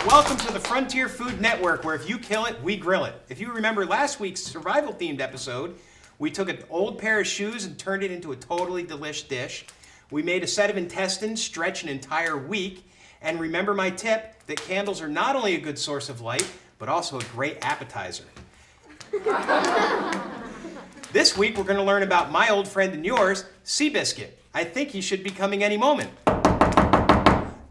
Welcome to the Frontier Food Network, where if you kill it, we grill it. If you remember last week's survival-themed episode, we took an old pair of shoes and turned it into a totally delish dish. We made a set of intestines stretch an entire week. And remember my tip that candles are not only a good source of light, but also a great appetizer. This week, we're going to learn about my old friend and yours, Seabiscuit. I think he should be coming any moment.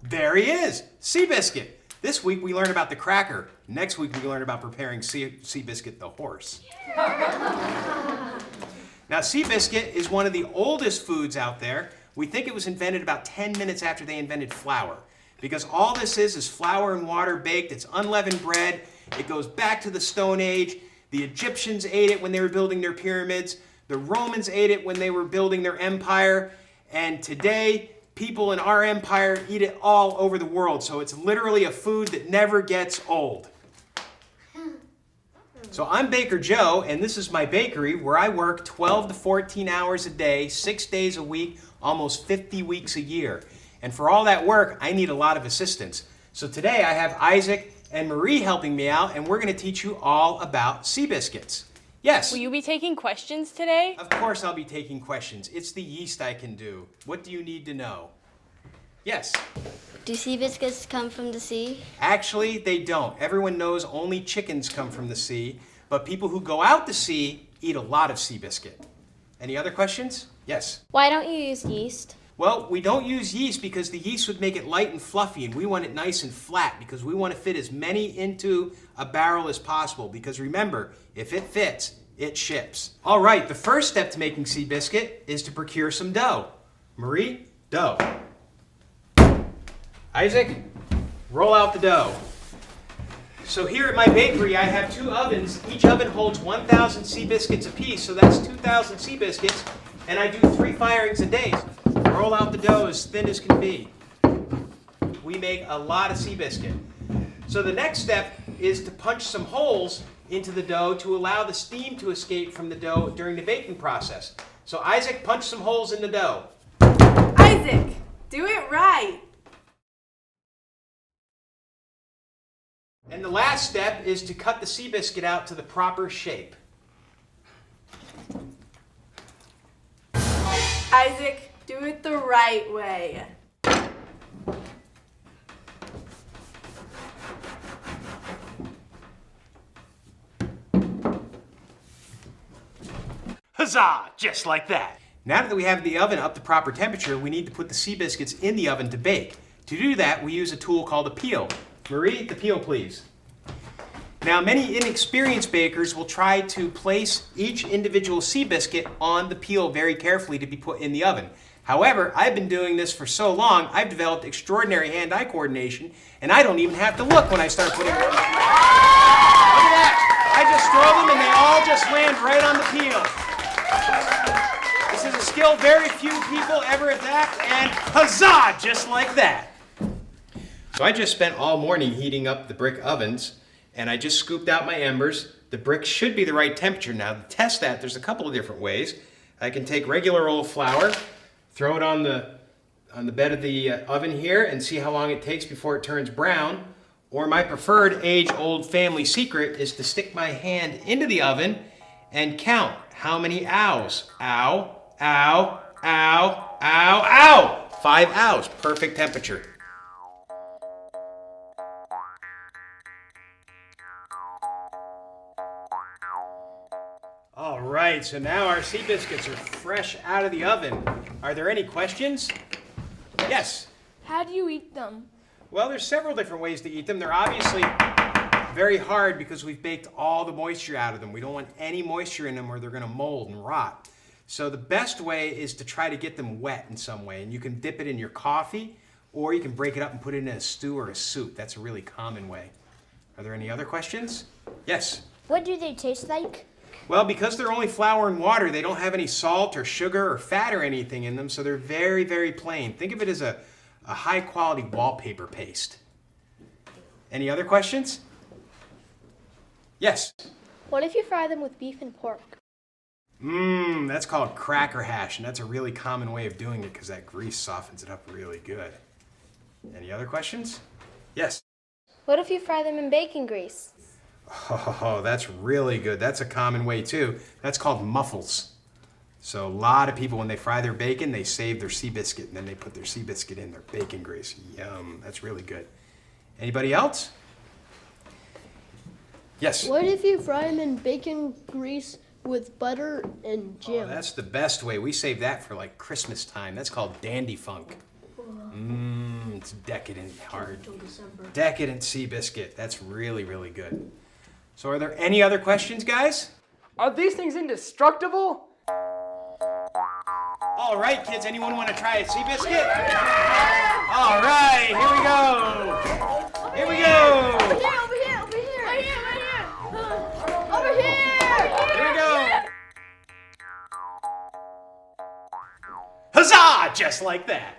There he is, Seabiscuit. This week we learn about the cracker. Next week we learn about preparing Seabiscuit the horse. Now Seabiscuit is one of the oldest foods out there. We think it was invented about 10 minutes after they invented flour. Because all this is flour and water baked. It's unleavened bread. It goes back to the Stone Age. The Egyptians ate it when they were building their pyramids. The Romans ate it when they were building their empire. And today, people in our empire eat it all over the world, so it's literally a food that never gets old. So I'm Baker Joe, and this is my bakery where I work 12 to 14 hours a day, 6 days a week, almost 50 weeks a year. And for all that work, I need a lot of assistance. So today I have Isaac and Marie helping me out, and we're going to teach you all about Seabiscuits. Yes? Will you be taking questions today? Of course I'll be taking questions. It's the yeast I can do. What do you need to know? Yes? Do Seabiscuits come from the sea? Actually, they don't. Everyone knows only chickens come from the sea, but people who go out to sea eat a lot of Seabiscuit. Any other questions? Yes? Why don't you use yeast? Well, we don't use yeast because the yeast would make it light and fluffy, and we want it nice and flat because we want to fit as many into a barrel as possible. Because remember, if it fits, it ships. All right, the first step to making Seabiscuit is to procure some dough. Marie, dough. Isaac, roll out the dough. So here at my bakery, I have 2 ovens. Each oven holds 1,000 Seabiscuits apiece, so that's 2,000 Seabiscuits, and I do 3 firings a day. Roll out the dough as thin as can be. We make a lot of Seabiscuit. So the next step is to punch some holes into the dough to allow the steam to escape from the dough during the baking process. So Isaac, punch some holes in the dough. Isaac, do it right. And the last step is to cut the Seabiscuit out to the proper shape. Isaac, do it the right way. Huzzah! Just like that. Now that we have the oven up to proper temperature, we need to put the Seabiscuits in the oven to bake. To do that, we use a tool called a peel. Marie, the peel, please. Now, many inexperienced bakers will try to place each individual Seabiscuit on the peel very carefully to be put in the oven. However, I've been doing this for so long, I've developed extraordinary hand-eye coordination, and I don't even have to look when I start putting them on the peel. Look at that! I just throw them and they all just land right on the peel. This is a skill very few people ever adapt, and huzzah, just like that. So I just spent all morning heating up the brick ovens, and I just scooped out my embers. The bricks should be the right temperature. Now, to test that, there's a couple of different ways. I can take regular old flour, throw it on the bed of the oven here, and see how long it takes before it turns brown. Or my preferred age-old family secret is to stick my hand into the oven and count how many ows. Ow, ow, ow, ow, ow! 5 ows, perfect temperature. All right, so now our Seabiscuits are fresh out of the oven. Are there any questions? Yes? How do you eat them? Well, there's several different ways to eat them. They're obviously very hard because we've baked all the moisture out of them. We don't want any moisture in them or they're gonna mold and rot. So the best way is to try to get them wet in some way. And you can dip it in your coffee or you can break it up and put it in a stew or a soup. That's a really common way. Are there any other questions? Yes? What do they taste like? Well, because they're only flour and water, they don't have any salt or sugar or fat or anything in them, so they're very, very plain. Think of it as a high-quality wallpaper paste. Any other questions? Yes? What if you fry them with beef and pork? That's called cracker hash, and that's a really common way of doing it because that grease softens it up really good. Any other questions? Yes? What if you fry them in bacon grease? Oh, that's really good. That's a common way too. That's called muffles. So a lot of people, when they fry their bacon, they save their Seabiscuit and then they put their Seabiscuit in their bacon grease. Yum, that's really good. Anybody else? Yes? What if you fry them in bacon grease with butter and Oh, jam? that's the best way. We save that for like Christmas time. That's called dandy funk. It's decadent hard. Decadent Seabiscuit. That's really, really good. So are there any other questions, guys? Are these things indestructible? All right, kids, anyone want to try a Seabiscuit? All right, here we go. Here we go. Here we go. Huzzah! Just like that.